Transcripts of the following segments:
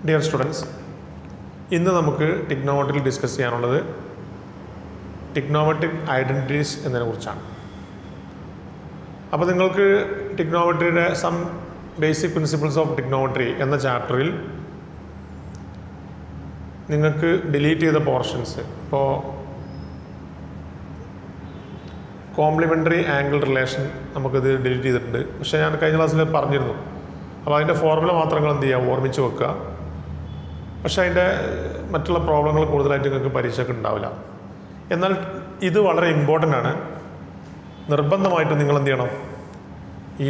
Dear students, ഇന്ന് നമുക്ക് trigonometry discuss ചെയ്യാനുള്ളത് trigonometric identities എന്നതിനെക്കുറിച്ചാണ്. അപ്പോൾ നിങ്ങൾക്ക് trigonometryയുടെ some basic principles of trigonometry എന്ന ചാപ്റ്ററിൽ നിങ്ങൾക്ക് ഡിലീറ്റ് ചെയ്ത പോർഷൻസ് ഇപ്പോൾ കോംപ്ലിമെൻ്ററി ആംഗിൾ റിലേഷൻ നമുക്കിത് ഡിലീറ്റ് ചെയ്തിട്ടുണ്ട്. പക്ഷേ ഞാൻ കഴിഞ്ഞ ക്ലാസ്സിൽ പറഞ്ഞിരുന്നു. അപ്പോൾ അതിൻ്റെ ഫോർമുല മാത്രം എന്ത് ചെയ്യുക, ഓർമ്മിച്ച് വെക്കുക. പക്ഷേ അതിൻ്റെ മറ്റുള്ള പ്രോബ്ലങ്ങൾ കൂടുതലായിട്ട് നിങ്ങൾക്ക് പരീക്ഷയ്ക്ക് ഉണ്ടാവില്ല. എന്നാൽ ഇത് വളരെ ഇമ്പോർട്ടൻ്റ് ആണ്. നിർബന്ധമായിട്ടും നിങ്ങൾ എന്ത് ചെയ്യണം, ഈ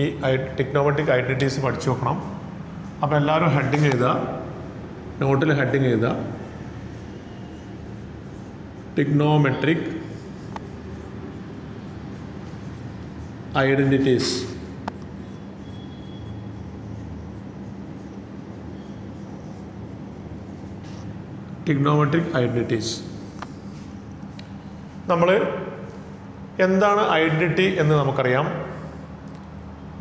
ടിഗ്നോമെട്രിക് ഐഡൻറ്റിറ്റീസ് പഠിച്ചു വെക്കണം. അപ്പോൾ എല്ലാവരും ഹെഡിങ് എഴുതുക, നോട്ടിൽ ഹെഡിങ് എഴുതുക, ടിഗ്നോമെട്രിക് ഐഡൻറ്റിറ്റീസ്. ടിഗ്നോമെട്രിക് ഐഡൻറ്റിറ്റീസ്. നമ്മൾ എന്താണ് ഐഡൻറ്റിറ്റി എന്ന് നമുക്കറിയാം.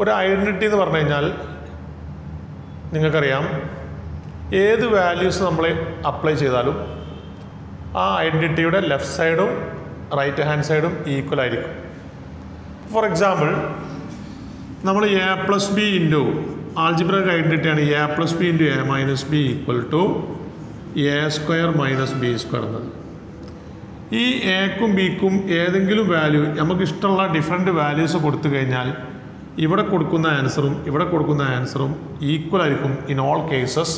ഒരു ഐഡൻറ്റിറ്റി എന്ന് പറഞ്ഞു കഴിഞ്ഞാൽ നിങ്ങൾക്കറിയാം, ഏത് വാല്യൂസ് നമ്മൾ അപ്ലൈ ചെയ്താലും ആ ഐഡൻറ്റിറ്റിയുടെ ലെഫ്റ്റ് സൈഡും റൈറ്റ് ഹാൻഡ് സൈഡും ഈക്വൽ ആയിരിക്കും. ഫോർ എക്സാമ്പിൾ, നമ്മൾ A plus B into algebraic ഐഡൻറ്റിറ്റിയാണ് A plus B into A minus B equal to A square minus B square എന്നത്. ഈ എക്കും ബിക്കും ഏതെങ്കിലും വാല്യൂ നമുക്ക് ഇഷ്ടമുള്ള ഡിഫറെൻറ്റ് വാല്യൂസ് കൊടുത്തു കഴിഞ്ഞാൽ ഇവിടെ കൊടുക്കുന്ന ആൻസറും ഇവിടെ കൊടുക്കുന്ന ആൻസറും ഈക്വൽ ആയിരിക്കും ഇൻ ഓൾ കേസസ്.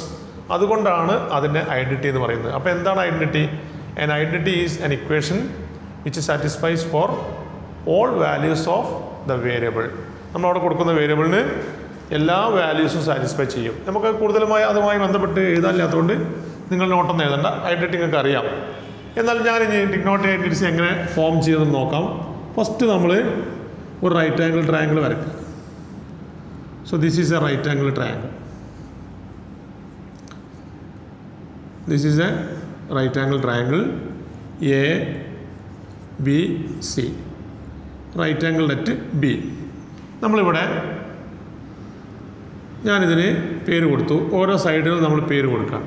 അതുകൊണ്ടാണ് അതിൻ്റെ ഐഡൻറ്റിറ്റി എന്ന് പറയുന്നത്. അപ്പോൾ എന്താണ് identity? An identity is an equation which satisfies for all values of the variable. നമ്മളവിടെ കൊടുക്കുന്ന വേരിയബിളിന് എല്ലാ വാല്യൂസും സാറ്റിസ്ഫൈ ചെയ്യും. നമുക്ക് കൂടുതലുമായി അതുമായി ബന്ധപ്പെട്ട് എഴുതാനില്ലാത്തതുകൊണ്ട് നിങ്ങൾ നോട്ടൊന്നും എഴുതണ്ട, ഐഡൻറ്റിറ്റി നിങ്ങൾക്ക് അറിയാം. എന്നാൽ ഞാനിനി ടിഗ്നോമെട്രിക് ഐഡൻറ്റിറ്റീസ് എങ്ങനെ ഫോം ചെയ്തെന്ന് നോക്കാം. ഫസ്റ്റ് നമ്മൾ ഒരു റൈറ്റ് ആംഗിൾ ട്രയാങ്കിൾ വരയ്ക്കുക. So this is a right angle triangle. This is a right angle triangle A B C. Right angle at B. നമ്മളിവിടെ ഞാനിതിന് പേര് കൊടുത്തു. ഓരോ സൈഡിലും നമ്മൾ പേര് കൊടുക്കാം.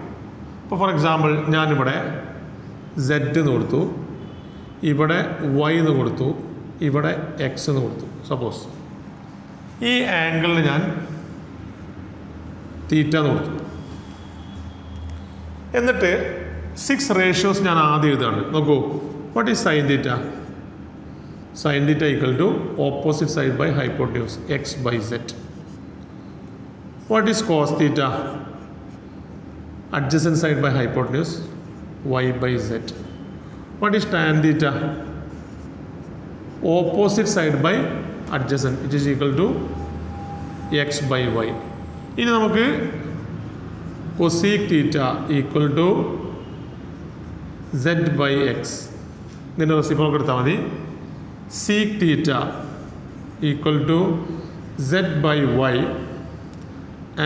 ഇപ്പോൾ ഫോർ എക്സാമ്പിൾ ഞാനിവിടെ സെഡ് എന്ന് കൊടുത്തു, ഇവിടെ വൈ എന്ന് കൊടുത്തു, ഇവിടെ എക്സ് എന്ന് കൊടുത്തു. സപ്പോസ് ഈ ആംഗിളിൽ ഞാൻ തീറ്റ എന്ന് കൊടുത്തു. എന്നിട്ട് 6 റേഷ്യോസ് ഞാൻ ആദ്യം എഴുതുകയാണ്. നോക്കൂ, what is sine theta? Sine theta equal to opposite side by hypotenuse X by Z. What is cos theta? adjacent side by hypotenuse y by z. What is tan theta? Opposite side by adjacent, which is equal to x by y. ഇനി നമുക്ക് cosec theta equal to z by x. ഇതിൻ്റെ reciprocal എടുത്താൽ മതി. sec theta equal to z by y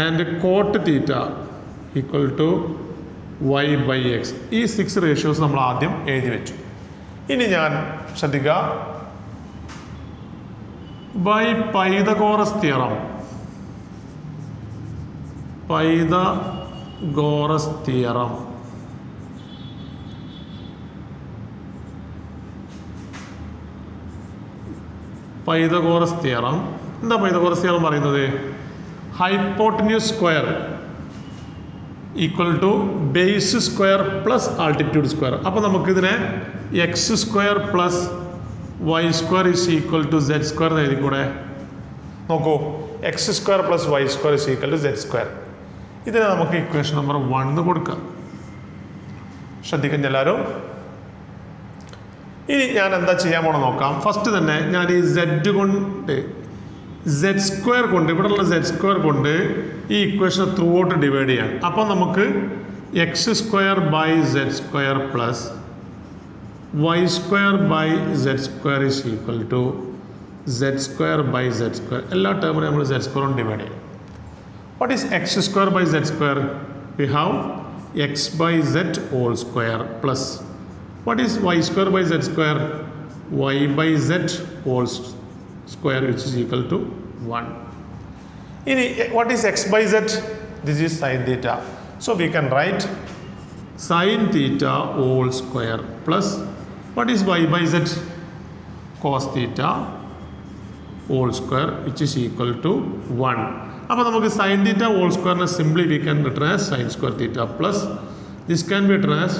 and cot theta equal to Y by X. ഈ 6 ratios നമ്മൾ ആദ്യം എഴുതി വെച്ചു. ഇനി ഞാൻ ശ്രദ്ധിക്കുക, by Pythagoras theorem, Pythagoras theorem Pythagoras theorem എന്താ പൈതഗോറസ് തിയറം പറയുന്നത്? Hypotenuse square equal to base square plus altitude square. അപ്പോൾ നമുക്കിതിനെ X square plus Y square is equal to Z square എന്ന് എഴുതിക്കൂടെ? നോക്കൂ, X square plus Y square is equal to Z square. ഇതിനെ നമുക്ക് equation number 1 കൊടുക്കാം. ശ്രദ്ധിക്കുന്ന എല്ലാവരും. ഇനി ഞാൻ എന്താ ചെയ്യാൻ പോകണം നോക്കാം. ഫസ്റ്റ് തന്നെ ഞാൻ ഈ സെഡ് കൊണ്ട് സെഡ് സ്ക്വയർ കൊണ്ട് ഇവിടെയുള്ള സെഡ് സ്ക്വയർ കൊണ്ട് ഈ ഇക്വേഷൻ ത്രൂ ഔട്ട് ഡിവൈഡ് ചെയ്യാം. അപ്പോൾ നമുക്ക് X square by Z square plus Y square by Z square is equal to Z square by Z square. എല്ലാ ടേമിനും നമ്മൾ സെഡ് സ്ക്വയർ കൊണ്ട് ഡിവൈഡ് ചെയ്യും. What is X square by Z square? We have X by Z whole square plus what is Y square by Z square? Y by Z whole square which is equal to 1. What is x by z? This is sin theta. So we can write sin theta whole square plus what is y by z? Cos theta whole square which is equal to 1. അപ്പോൾ നമുക്ക് sin theta whole square simply we can write as sin square theta plus this can be written as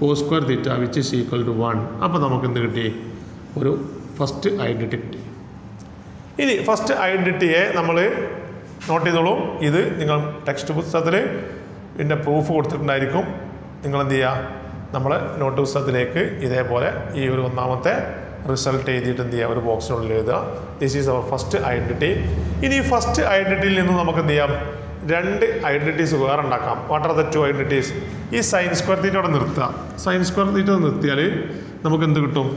cos square theta which is equal to 1. അപ്പോൾ നമുക്ക് എന്ത് കിട്ടി? ഒരു first identity കിട്ടി. ഇനി first ഐഡൻറ്റിറ്റിയെ നമ്മൾ നോട്ട് ചെയ്തോളൂ. ഇത് നിങ്ങൾ ടെക്സ്റ്റ് പുസ്തകത്തിൽ ഇതിൻ്റെ പ്രൂഫ് കൊടുത്തിട്ടുണ്ടായിരിക്കും. നിങ്ങൾ എന്ത് ചെയ്യുക? നമ്മൾ നോട്ട് പുസ്തകത്തിലേക്ക് ഇതേപോലെ ഈ ഒരു ഒന്നാമത്തെ റിസൾട്ട് എഴുതിയിട്ട് എന്ത് ചെയ്യുക? ഒരു ബോക്സിനുള്ളിൽ എഴുതുക. This is our first identity. ഇനി ഫസ്റ്റ് ഐഡൻറ്റിറ്റിയിൽ നിന്ന് നമുക്ക് എന്ത് ചെയ്യാം? രണ്ട് ഐഡൻറ്റിറ്റീസ് വേറെ ഉണ്ടാക്കാം. What are the two identities? ഈ സൈൻ സ്ക്വയർ തീറ്റ അവിടെ നിർത്തുക. സൈൻ സ്ക്വയർ തീറ്റ നിർത്തിയാൽ നമുക്ക് എന്ത് കിട്ടും?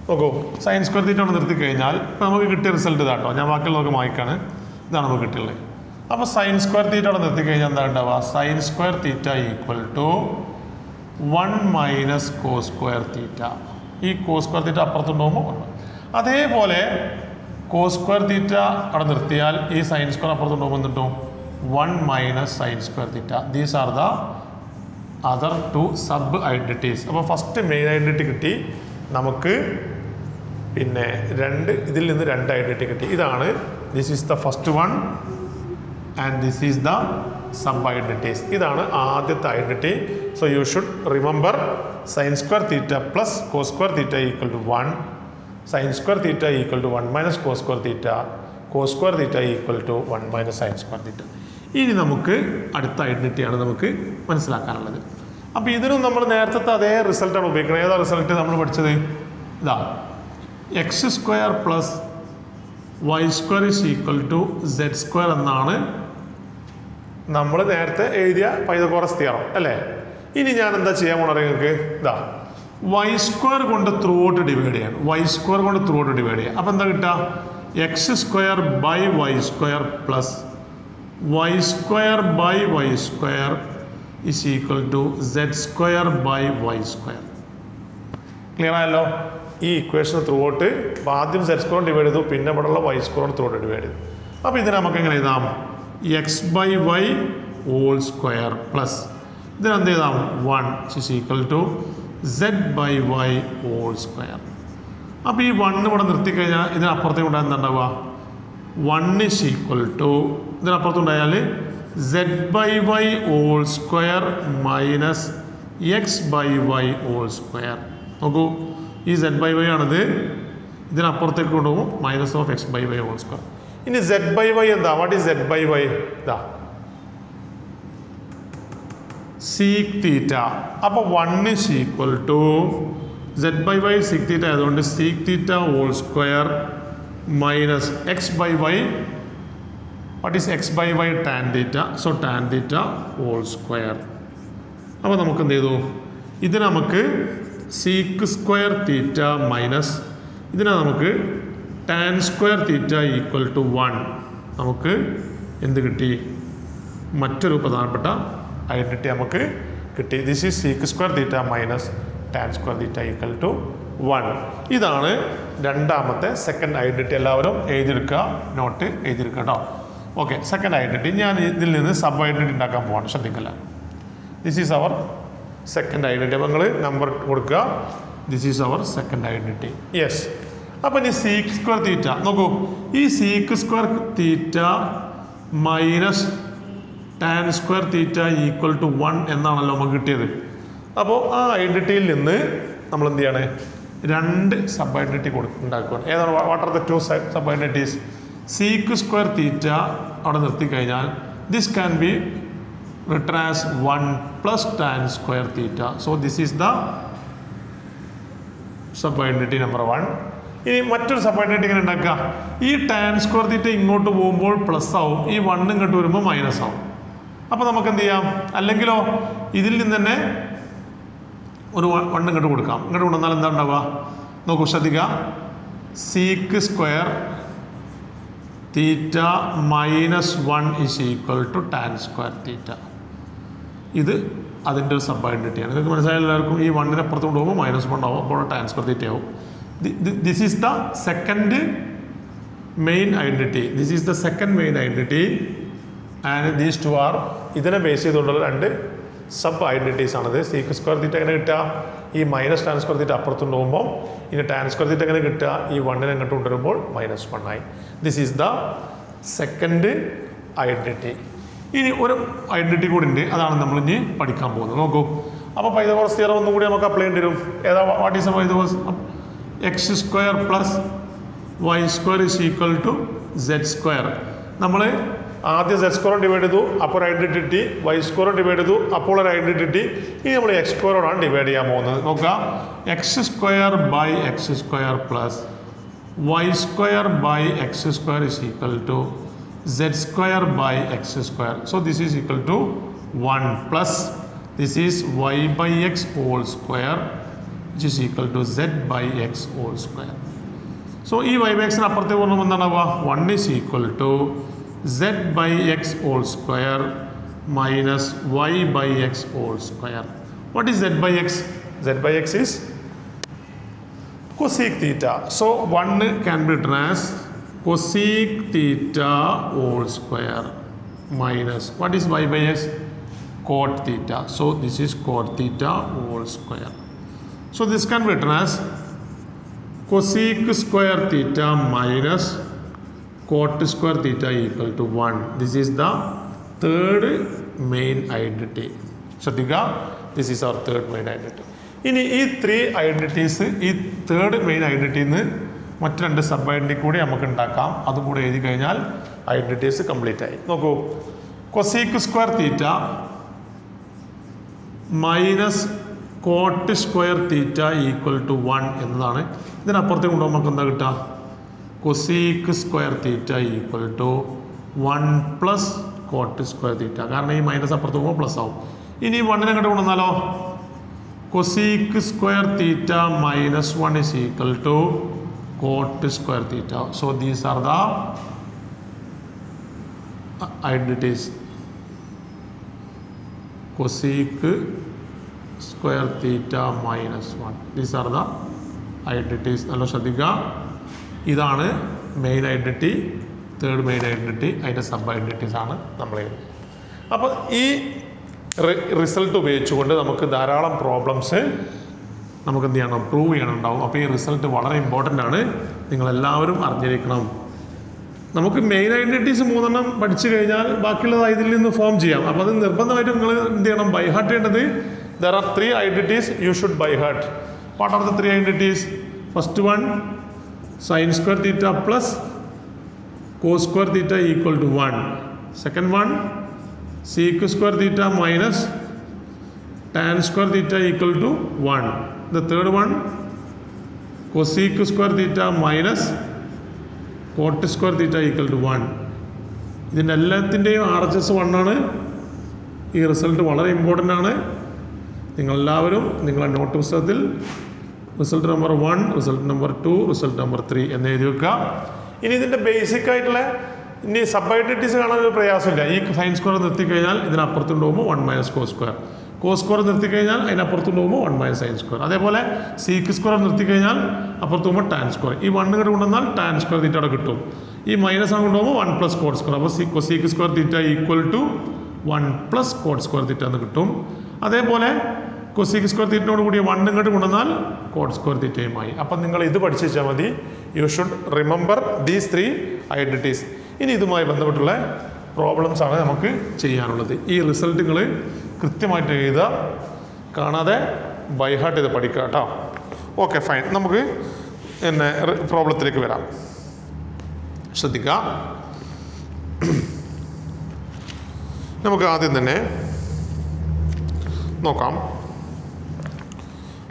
നോക്കൂ, സൈൻ സ്ക്വയർ തീറ്റ അവിടെ നിർത്തി കഴിഞ്ഞാൽ ഇപ്പോൾ നമുക്ക് കിട്ടിയ റിസൾട്ട് ഇതാട്ടോ. ഞാൻ ബാക്കിയുള്ളതൊക്കെ വായിക്കാണ്. ഇതാണ് നമുക്ക് കിട്ടിയുള്ളത്. അപ്പോൾ സൈൻ സ്ക്വയർ തീറ്റ അവിടെ നിർത്തി കഴിഞ്ഞാൽ എന്താ ഉണ്ടാവുക? Sine square theta equal to 1 minus cos square theta. ഈ കോസ് സ്ക്വയർ തീറ്റ അപ്പുറത്തുണ്ടാകുമ്പോൾ ഉണ്ട്. അതേപോലെ കോസ് സ്ക്വയർ തീറ്റ അവിടെ നിർത്തിയാൽ ഈ സൈൻ സ്ക്വയർ അപ്പുറത്തുണ്ടാകുമ്പോൾ എന്തിട്ടും? 1 minus sine square theta. These are the other two sub identities. അപ്പോൾ ഫസ്റ്റ് മെയിൻ ഐഡൻറ്റിറ്റി കിട്ടി നമുക്ക്. പിന്നെ ഇതിൽ നിന്ന് രണ്ട് ഐഡൻറ്റിറ്റി കിട്ടി. ഇതാണ് this is the first one and this is the sub identities. ഇതാണ് ആദ്യത്തെ identity. So you should remember sine square theta plus cos square theta equal to 1, sine square theta equal to 1 minus cos square theta, cos square theta equal to 1 minus sine square theta. ഇനി നമുക്ക് അടുത്ത ഐഡൻറ്റിറ്റിയാണ് നമുക്ക് മനസ്സിലാക്കാനുള്ളത്. അപ്പോൾ ഇതിനും നമ്മൾ നേരത്തെ അതേ റിസൾട്ടാണ് ഉപയോഗിക്കുന്നത്. ഏതാ റിസൾട്ട് നമ്മൾ പഠിച്ചത്? ഇതാ X square plus Y square is equal to Z square എന്നാണ് നമ്മൾ നേരത്തെ എഴുതിയ പൈതഗോറസ് തിയറം അല്ലേ? ഇനി ഞാൻ എന്താ ചെയ്യാൻ പോണത് നിങ്ങൾക്ക്? ഇതാ വൈ സ്ക്വയർ കൊണ്ട് ത്രൂ ഔട്ട് ഡിവൈഡ് ചെയ്യാൻ. വൈ സ്ക്വയർ കൊണ്ട് ത്രൂ ഔട്ട് ഡിവൈഡ് ചെയ്യാം. അപ്പോൾ എന്താ കിട്ടുക? X square by y square plus Y square by y square is equal to Z square by y square. Clear ആയല്ലോ? ഈ ഇക്വേഷൻ ത്രൂ ഔട്ട് ആദ്യം z square divide ചെയ്തു, പിന്നെ ഇവിടെയുള്ള y square through out divide ചെയ്തു. അപ്പോൾ ഇതിന് നമുക്ക് എങ്ങനെ എഴുതാം? X by Y whole square plus ഇതിനെന്ത് എഴുതാം? 1 is equal to Z by Y whole square. അപ്പോൾ ഈ 1 ഇവിടെ നിർത്തിക്കഴിഞ്ഞാൽ ഇതിനപ്പുറത്തേക്ക് ഉണ്ടായാൽ എന്താ ഉണ്ടാവുക? 1 ഇസ് ഈക്വൽ ടു ഇതിനപ്പുറത്തുണ്ടായാൽ Z by Y whole square minus X by Y whole square. നോക്കൂ, ഈ സെഡ് ബൈ വൈ ആണിത്. ഇതിനപ്പുറത്തേക്ക് കൊണ്ടുപോകും minus of X by Y whole square. ഇനി സെഡ് ബൈ വൈ എന്താ? What is Z by Y? ഇതാ sec theta. അപ്പോൾ 1 is equal to Z by Y sec theta ആയതുകൊണ്ട് sec theta whole square minus X by Y. What is X by Y? Tan theta. So tan theta whole square. അപ്പോൾ നമുക്ക് എന്ത് ചെയ്തു? ഇതിന് നമുക്ക് seek square theta minus ഇതിനെ നമുക്ക് tan square theta equal to 1. നമുക്ക് എന്ത് കിട്ടി? മറ്റൊരു പ്രധാനപ്പെട്ട ഐഡൻറ്റിറ്റി നമുക്ക് കിട്ടി. This is sec square theta minus tan square theta equal to 1. ഇതാണ് രണ്ടാമത്തെ സെക്കൻഡ് ഐഡൻറ്റിറ്റി. എല്ലാവരും എഴുതിയെടുക്കുക, നോട്ട് എഴുതിയെടുക്കുക കേട്ടോ. Okay, second identity. ഞാൻ ഇതിൽ നിന്ന് സബ് ഐഡൻറ്റിറ്റി ഉണ്ടാക്കാൻ പോവാണ്, ശ്രദ്ധിക്കില്ല. This is our second identity. അപ്പോൾ നിങ്ങൾ നമ്പർ കൊടുക്കുക. This is our second identity. Yes. അപ്പോൾ ഇനി സീക്ക് സ്ക്വയർ തീറ്റ നോക്കൂ. ഈ sec square theta minus tan square theta equal to 1 എന്നാണല്ലോ നമുക്ക് കിട്ടിയത്. അപ്പോൾ ആ ഐഡൻറ്റിറ്റിയിൽ നിന്ന് നമ്മൾ എന്ത് ചെയ്യാണ്? രണ്ട് സബ് ഐഡൻറ്റിറ്റി ഉണ്ടാക്കുകയാണ്. ഏതാണ്? What are the two sub identities? Sec square theta അവിടെ നിർത്തിക്കഴിഞ്ഞാൽ this can be written as 1 plus tan square theta. So this is the sub identity number 1. ഇനി മറ്റൊരു സബ് ഐഡൻറ്റിറ്റി എങ്ങനെ ഉണ്ടാക്കുക? ഈ ടാൻ സ്ക്വയർ തീറ്റ ഇങ്ങോട്ട് പോകുമ്പോൾ പ്ലസ് ആവും, ഈ 1 ഇങ്ങോട്ട് വരുമ്പോൾ മൈനസ് ആവും. അപ്പോൾ നമുക്ക് എന്ത് ചെയ്യാം? അല്ലെങ്കിലോ ഇതിൽ നിന്ന് തന്നെ ഒരു 1 ഇങ്ങോട്ട് കൊടുക്കാം. ഇങ്ങോട്ട് കൊണ്ടുവന്നാൽ എന്താ ഉണ്ടാവുക? നോക്കൂ, ശ്രദ്ധിക്കുക. Sec square theta minus 1 is equal to tan square theta. ഇത് അതിൻ്റെ ഒരു സബ് ഐഡൻറ്റിറ്റിയാണ്. നിങ്ങൾക്ക് മനസ്സിലായ എല്ലാവർക്കും? ഈ 1 അപ്പുറത്ത് കൊണ്ടുപോകുമ്പോൾ -1 ആവും, അപ്പോൾ ടാൻ സ്ക്വയർ തീറ്റ ആവും. This is the second main identity. This is the second main identity and these two are ഇതിനെ ബേസ് ചെയ്തുകൊണ്ടുള്ള രണ്ട് സബ് ഐഡൻറ്റിറ്റീസ് ആണിത്. സീക്ക് സ്ക്വയർ തീറ്റ എങ്ങനെ കിട്ടുക? ഈ മൈനസ് ടാൻ സ്ക്വയർ തീറ്റ അപ്പുറത്തുണ്ടാകുമ്പോൾ ഇനി ടാൻ സ്ക്വയർ തീറ്റ എങ്ങനെ കിട്ടുക? ഈ വണ്ണിനെ ഇങ്ങോട്ട് കൊണ്ടുവരുമ്പോൾ -1 ആയി. This is the second identity. ഇനി ഒരു ഐഡൻറ്റിറ്റി കൂടി ഉണ്ട്, അതാണ് നമ്മൾ ഇനി പഠിക്കാൻ പോകുന്നത്. നോക്കൂ, അപ്പോൾ പൈതഗോറസ് തിയറം ഒന്നും കൂടി നമുക്ക് അപ്ലൈ ചെയ്യേണ്ടി വരും. ഏതാ? What is Pythagoras? x² + y² = z². നമ്മൾ ആദ്യം z² ഡിവൈഡ് ചെയ്തു, അപ്പോൾ ഒരു ഐഡൻറ്റിറ്റി, y² ഡിവൈഡ് ചെയ്തു, അപ്പോൾ ഒരു ഐഡൻറ്റിറ്റി. ഇനി നമ്മൾ x²ഓടാണ് ഡിവൈഡ് ചെയ്യാൻ പോകുന്നത്. നോക്കാം, x² / x² + y² / x² z² / x². So this is equal to 1 plus this is y/x whole square which is equal to z/x whole square. So ഈ y/x അപ്പുറത്തേക്ക് കൊണ്ടുവരുമ്പോൾ എന്താണാവുക? 1 is equal to z/x whole square minus y/x whole square. What is z/x? Z/x is cosec theta. So 1 can be written as cosec theta whole square minus what is y/x? Cot theta. So this is cot theta whole square. So this can be written as cosec square theta minus cot square theta equal to 1. This is the third main identity. ശ്രദ്ധിക്കുക, this is our third main identity. ഇനി ഈ 3 identities, ഈ third main ഐഡൻറ്റിറ്റിയിൽ നിന്ന് മറ്റ് 2 sub identity കൂടി നമുക്ക് ഉണ്ടാക്കാം. അതും കൂടെ എഴുതി കഴിഞ്ഞാൽ ഐഡൻറ്റിറ്റീസ് കംപ്ലീറ്റ് ആയി. നോക്കൂ, cosec square theta minus cot square theta equal to 1 എന്നതാണ്. ഇതിനപ്പുറത്തേക്ക് കൊണ്ടുപോകുമ്പോൾ നമുക്ക് എന്താ കിട്ടുക? Cosec square theta equal to 1 plus cot square theta. കാരണം ഈ മൈനസ് അപ്പുറത്ത് പോകുമ്പോൾ പ്ലസ് ആവും. ഇനി 1നെ അങ്ങോട്ട് കൊണ്ടുവന്നാലോ? Cosec square theta -1 is equal to cot square theta. So these are the identities. Cosec square theta -1. These are the identities. നല്ല ശ്രദ്ധിക്കുക, ഇതാണ് main identity, third main identity, അതിൻ്റെ സബ് ഐഡൻറ്റിറ്റീസ് ആണ് നമ്മൾ ചെയ്യുന്നത്. അപ്പോൾ ഈ റിസൾട്ട് ഉപയോഗിച്ചുകൊണ്ട് നമുക്ക് ധാരാളം പ്രോബ്ലംസ് നമുക്ക് എന്ത് ചെയ്യണം? പ്രൂവ് ചെയ്യണമുണ്ടാവും. അപ്പോൾ ഈ റിസൾട്ട് വളരെ ഇമ്പോർട്ടൻ്റ് ആണ്, നിങ്ങളെല്ലാവരും അറിഞ്ഞിരിക്കണം. നമുക്ക് മെയിൻ ഐഡൻറ്റിറ്റീസ് 3 പഠിച്ചു കഴിഞ്ഞാൽ ബാക്കിയുള്ളത് ഇതിൽ നിന്ന് ഫോം ചെയ്യാം. അപ്പോൾ അത് നിർബന്ധമായിട്ടും നിങ്ങൾ എന്ത് ചെയ്യണം? ബൈ ഹാർട്ട് ചെയ്യേണ്ടത്. There are 3 identities you should by heart. What are the 3 identities? First one sin square theta plus cos square theta equal to 1. Second one sec square theta minus tan square theta equal to 1. The third one cosec square theta minus cot square theta equal to 1. ഇതിൻ്റെ എല്ലാത്തിൻ്റെയും RHS 1 ആണ്. ഈ result വളരെ important ആണ്. നിങ്ങളെല്ലാവരും നിങ്ങളുടെ not പുസ്തകത്തിൽ result number 1, result number 2, result number 3 എന്ന് എഴുതി വെക്കുക. ഇനി ഇതിൻ്റെ ബേസിക് ആയിട്ടുള്ള ഇനി സബ് ഐഡൻറ്റിറ്റീസ് കാണാൻ ഒരു പ്രയാസമില്ല. ഈ സൈൻ സ്ക്വയർ നിർത്തിക്കഴിഞ്ഞാൽ ഇതിനപ്പുറത്തുണ്ടാകുമ്പോൾ 1 - cos square. കോസ് സ്ക്വയർ നിർത്തിക്കഴിഞ്ഞാൽ അതിനപ്പുറത്തുണ്ടാകുമ്പോൾ 1 - sin square. അതേപോലെ സീക്ക് സ്ക്വയർ നിർത്തിക്കഴിഞ്ഞാൽ അപ്പുറത്ത് പോകുമ്പോൾ ടാൻ സ്ക്വയർ. ഈ 1 ഇങ്ങോട്ട് കൊണ്ടുവന്നാൽ ടാൻ സ്ക്വയർ തീറ്റ അവിടെ കിട്ടും. ഈ മൈനസ് ആണ് കൊണ്ടുപോകുമ്പോൾ 1 + cot square. അപ്പോൾ cosec square theta equal to 1 + cot square theta എന്ന് കിട്ടും. അതേപോലെ കൊസീക്ക് സ്ക്വയർ തീറ്റയോട് കൂടി 1 ഇങ്ങോട്ട് കൊണ്ടുവന്നാൽ കോട്ട് സ്ക്വയർ തീറ്റയുമായി. അപ്പം നിങ്ങൾ ഇത് പഠിച്ചു വെച്ചാൽ മതി. U should remember these 3 identities. ഇനി ഇതുമായി ബന്ധപ്പെട്ടുള്ള പ്രോബ്ലംസാണ് നമുക്ക് ചെയ്യാനുള്ളത്. ഈ റിസൾട്ടുകൾ കൃത്യമായിട്ട് എഴുതുക, കാണാതെ ബൈഹാർട്ട് ചെയ്ത് പഠിക്കുക കേട്ടോ. Okay, fine. നമുക്ക് പിന്നെ പ്രോബ്ലത്തിലേക്ക് വരാം. ശ്രദ്ധിക്കുക, നമുക്ക് ആദ്യം തന്നെ നോക്കാം.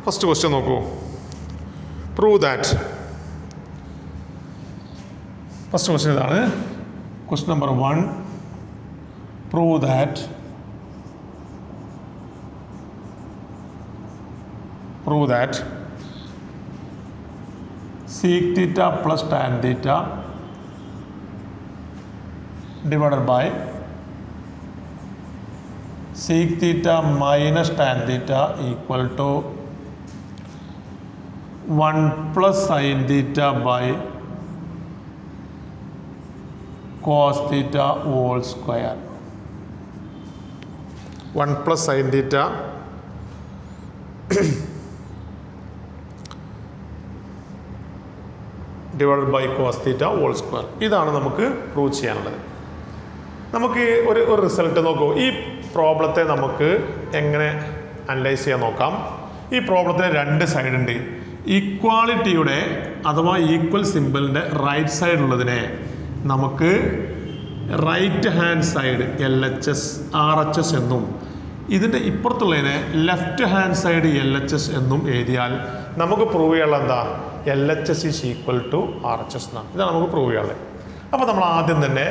ഫസ്റ്റ് ക്വസ്റ്റ്യൻ നോക്കൂ. Prove that. ഫസ്റ്റ് ക്വസ്റ്റ്യൻ ഇതാണ്. Question number 1. Prove that sec theta plus tan theta divided by sec theta minus tan theta equal to 1 plus sin theta by cos theta whole square. 1 plus sine theta divided by cos theta whole square. ഇതാണ് നമുക്ക് prove ചെയ്യാനുള്ളത്. നമുക്ക് ഒരു result നോക്കൂ. ഈ പ്രോബ്ലത്തെ നമുക്ക് എങ്ങനെ analyse ചെയ്യാൻ നോക്കാം. ഈ പ്രോബ്ലത്തിന് 2 സൈഡ് ഉണ്ട്. ഈക്വാളിറ്റിയുടെ അഥവാ ഈക്വൽ സിമ്പിളിൻ്റെ റൈറ്റ് സൈഡ് ഉള്ളതിനെ നമുക്ക് right hand side LHS RHS എന്നും ഇതിൻ്റെ ഇപ്പുറത്തുള്ളതിനെ ലെഫ്റ്റ് ഹാൻഡ് സൈഡ് LHS എന്നും എഴുതിയാൽ നമുക്ക് പ്രൂവ് ചെയ്യാനുള്ള എന്താ, LHS is equal to RHS എന്നാണ്. ഇതാണ് നമുക്ക് പ്രൂവ് ചെയ്യാനുള്ളത്. അപ്പോൾ നമ്മൾ ആദ്യം തന്നെ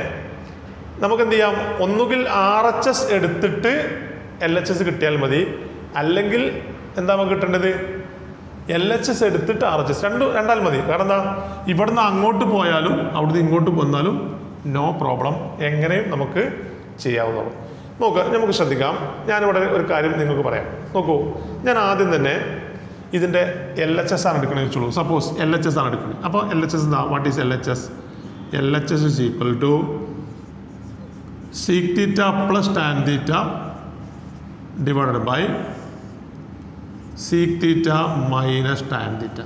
നമുക്ക് എന്ത് ചെയ്യാം, ഒന്നുകിൽ RHS എടുത്തിട്ട് LHS കിട്ടിയാൽ മതി, അല്ലെങ്കിൽ എന്താ നമുക്ക് കിട്ടേണ്ടത്, LHS എടുത്തിട്ട് RHS രണ്ടാലും മതി. കാരണം എന്താ, ഇവിടുന്ന് അങ്ങോട്ട് പോയാലും അവിടുന്ന് ഇങ്ങോട്ട് വന്നാലും നോ പ്രോബ്ലം, എങ്ങനെയും നമുക്ക് ചെയ്യാവുന്നതാണ്. നോക്കുക, നമുക്ക് ശ്രദ്ധിക്കാം. ഞാനിവിടെ ഒരു കാര്യം നിങ്ങൾക്ക് പറയാം. നോക്കൂ, ഞാൻ ആദ്യം തന്നെ ഇതിൻ്റെ LHS ആണ് എടുക്കണമെന്ന് വെച്ചോളൂ. സപ്പോസ് LHS ആണ് എടുക്കുന്നത്. അപ്പോൾ LHS എന്താ, what is LHS? LHS is equal to sec theta plus tan theta divided by sec theta minus tan theta.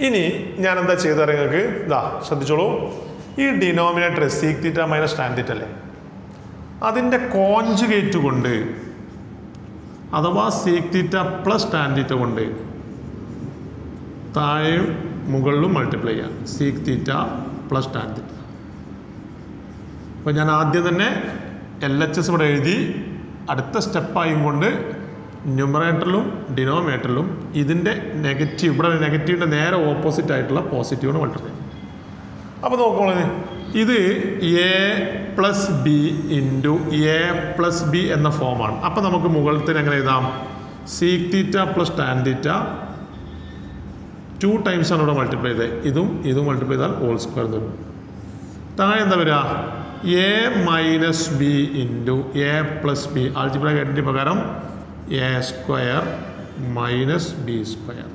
ഇനി ഞാൻ എന്താ ചെയ്തത് നിങ്ങൾക്ക്, ഇതാ ശ്രദ്ധിച്ചോളൂ. ഈ denominator sec theta minus tan theta അല്ലേ, അതിൻ്റെ കോൺജുഗേറ്റ് കൊണ്ട് അഥവാ sec theta plus tan theta കൊണ്ട് താഴെയും മുകളിലും മൾട്ടിപ്ലൈ ചെയ്യാം. sec theta plus tan theta. അപ്പോൾ ഞാൻ ആദ്യം തന്നെ LHS ഇവിടെ എഴുതി, അടുത്ത സ്റ്റെപ്പായും കൊണ്ട് ന്യൂമറേറ്ററിലും ഡിനോമിനേറ്ററിലും ഇതിൻ്റെ നെഗറ്റീവ്, ഇവിടെ നെഗറ്റീവിൻ്റെ നേരെ ഓപ്പോസിറ്റ് ആയിട്ടുള്ള പോസിറ്റീവിന് മൾട്ടിപ്ലൈ ചെയ്യും. അപ്പോൾ നോക്കോളൂ, ഇത് A+B ഇൻറ്റു A+B എന്ന ഫോമാണ്. അപ്പോൾ നമുക്ക് മുകളിലത്തിന് എങ്ങനെ എഴുതാം, sec theta plus tan theta 2 times ആണ് ഇവിടെ മൾട്ടിപ്ലൈ ചെയ്തത്. ഇതും മൾട്ടിപ്ലൈ ചെയ്താൽ ഹോൾ സ്ക്വയർ തരും. താഴെ എന്താ വരിക, A-B into A+B algebraic identity പ്രകാരം A square minus B square.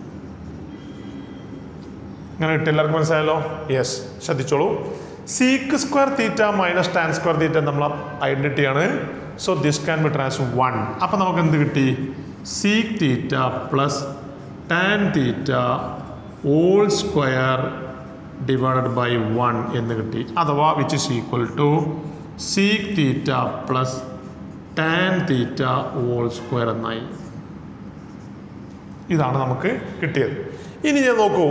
ഇങ്ങനെ കിട്ടി, എല്ലാവർക്കും മനസ്സിലായല്ലോ? യെസ്, ശ്രദ്ധിച്ചോളൂ. sec square theta minus tan square theta നമ്മളെ ഐഡന്റിറ്റിയാണ്. So this can be trans 1. അപ്പം നമുക്ക് എന്ത് കിട്ടി, sec theta plus tan theta whole square divided by 1 എന്ന് കിട്ടി. അഥവാ which is equal to sec theta plus tan theta whole square എന്നായി. ഇതാണ് നമുക്ക് കിട്ടിയത്. ഇനി ഞാൻ നോക്കൂ,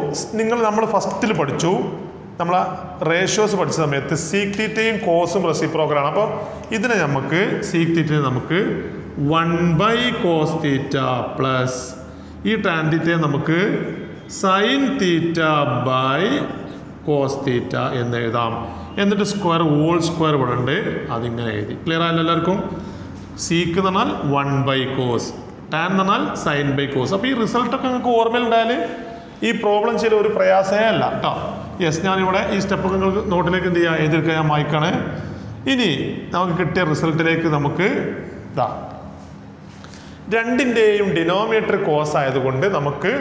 നമ്മൾ ഫസ്റ്റിൽ പഠിച്ചു, നമ്മൾ റേഷ്യോസ് പഠിച്ച സമയത്ത് sec തീറ്റയും കോസും റെസിപ്രോക്കലാണ്. അപ്പോൾ ഇതിനെ നമുക്ക് sec തീറ്റയെ നമുക്ക് 1/cos തീറ്റ പ്ലസ് ഈ tan തീറ്റയെ നമുക്ക് sin theta by cos theta എന്ന് എഴുതാം. എന്നിട്ട് സ്ക്വയർ ഹോൾ സ്ക്വയർ ഇവിടെ ഉണ്ട്, അതിങ്ങനെ എഴുതി. ക്ലിയർ ആയല്ലോ എല്ലാവർക്കും? സീക്ക് എന്ന് പറഞ്ഞാൽ 1/cos, tan എന്ന് പറഞ്ഞാൽ sin ബൈ കോസ്. അപ്പോൾ ഈ റിസൾട്ടൊക്കെ നിങ്ങൾക്ക് ഓർമ്മയിലുണ്ടായാൽ ഈ പ്രോബ്ലം ചെയ്ത ഒരു പ്രയാസമേ അല്ല കേട്ടോ. യെസ്, ഞാനിവിടെ ഈ സ്റ്റെപ്പൊക്കെ നിങ്ങൾക്ക് നോട്ടിലേക്ക് എന്ത് ചെയ്യുക, എഴുതിയെടുക്കാൻ ഞാൻ വായിക്കാണ്. ഇനി നമുക്ക് കിട്ടിയ റിസൾട്ടിലേക്ക് നമുക്ക് ഇതാ, രണ്ടിൻ്റെയും ഡിനോമിനേറ്റർ കോസ് ആയതുകൊണ്ട് നമുക്ക്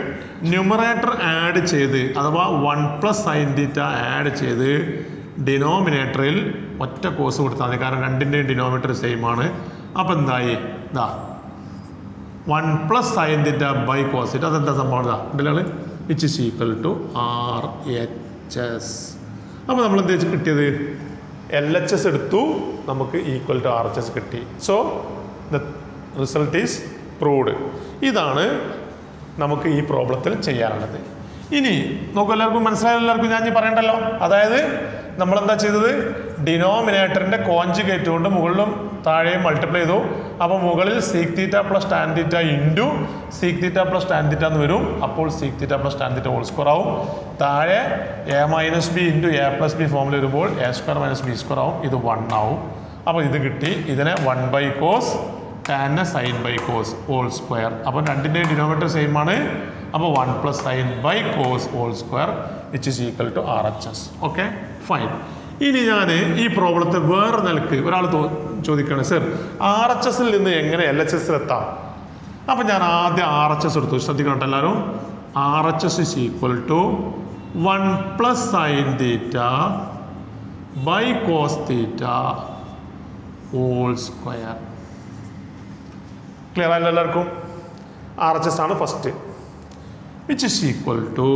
ന്യൂമറേറ്റർ ആഡ് ചെയ്ത് അഥവാ 1 + sin θ ആഡ് ചെയ്ത് ഡിനോമിനേറ്ററിൽ ഒറ്റ കോസ് കൊടുത്താൽ മതി. കാരണം രണ്ടിൻ്റെയും ഡിനോമിനേറ്റർ സെയിം ആണ്. അപ്പോൾ എന്തായി, ഇതാ 1 + sin θ ബൈ കോസ് θ. അതെന്താ സംഭവം, ഇതാ ഇതിലാണ് which is equal to RHS. അപ്പോൾ നമ്മൾ എന്ത് കിട്ടിയത്, LHS എടുത്തു, നമുക്ക് ഈക്വൽ ടു RHS കിട്ടി. So the result is proved. ഇതാണ് നമുക്ക് ഈ പ്രോബ്ലത്തിൽ ചെയ്യാനുള്ളത്. ഇനി നോക്കൂ, എല്ലാവർക്കും മനസ്സിലായ, എല്ലാവർക്കും ഞാൻ പറയണ്ടല്ലോ. അതായത് നമ്മളെന്താ ചെയ്തത്, ഡിനോമിനേറ്ററിൻ്റെ കോൺജുഗേറ്റ് കൊണ്ട് മുകളിലും താഴെയും മൾട്ടിപ്ലൈ ചെയ്തു. അപ്പോൾ മുകളിൽ sec θ plus tan θ into sec θ plus tan θ എന്ന് വരും. അപ്പോൾ sec θ plus tan θ whole square ആവും. താഴെ A-B ഇൻറ്റു A+B ഫോമിൽ വരുമ്പോൾ A square minus B square ആവും. ഇത് 1 ആവും. അപ്പോൾ ഇത് കിട്ടി. ഇതിനെ 1/cos, tan sin by cos whole square. അപ്പോൾ രണ്ടിൻ്റെയും ഡിനോമിനേറ്റർ സെയിം ആണ്. അപ്പോൾ 1 + sin by cos whole square which is equal to RHS. Okay, fine. ഇനി ഞാൻ ഈ പ്രോബ്ലത്തെ വേറെ നിലക്ക് ഒരാൾ ചോദിക്കുകയാണ്, സർ RHSൽ നിന്ന് എങ്ങനെ LHSൽ എത്താം? അപ്പം ഞാൻ ആദ്യം RHS എടുത്തു. ശ്രദ്ധിക്കണം എല്ലാവരും. RHS is equal to 1 + sin θ by cos θ whole square. Clear ആയല്ലോ എല്ലാവർക്കും? RHS ആണ് first. Which is equal to,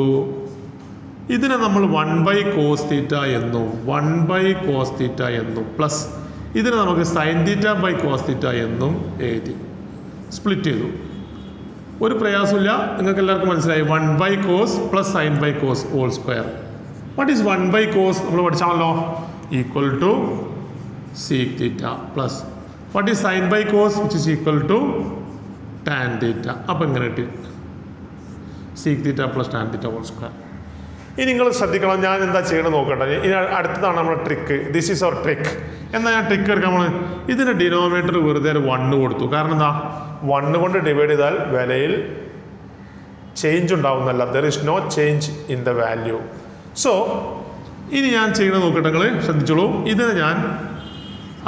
ഇതിനെ നമ്മൾ 1/cos θ എന്നും 1/cos θ എന്നും പ്ലസ് ഇതിനെ നമുക്ക് sin θ/cos θ എന്നും എഴുതി സ്പ്ലിറ്റ് ചെയ്തു. ഒരു പ്രയാസമില്ല, നിങ്ങൾക്ക് എല്ലാവർക്കും മനസ്സിലായി. 1/cos plus sin/cos whole square. What is 1/cos? നമ്മൾ പഠിച്ചാണല്ലോ, equal to sec θ plus what is sin/cos which is equal to tan θ. അപ്പം ഇങ്ങനെ കിട്ടി sec θ plus tan θ whole square. ഇനി നിങ്ങൾ ശ്രദ്ധിക്കണം, ഞാൻ എന്താ ചെയ്യണമെന്ന് നോക്കട്ടെ. ഇനി അടുത്തതാണ് നമ്മുടെ trick. This is our trick. എന്നാൽ ഞാൻ ട്രിക്ക് എടുക്കാൻ നമ്മൾ ഇതിൻ്റെ ഡിനോമിനേറ്റർ വെറുതെ ഒരു 1 കൊടുത്തു. കാരണം എന്താ, 1 കൊണ്ട് ഡിവൈഡ് ചെയ്താൽ വിലയിൽ ചേഞ്ച് ഉണ്ടാവുന്നല്ല. There is no change in the value. So ഇനി ഞാൻ ചെയ്യണമെന്ന് നോക്കട്ടെ, നിങ്ങൾ ശ്രദ്ധിച്ചോളൂ. ഇതിനെ ഞാൻ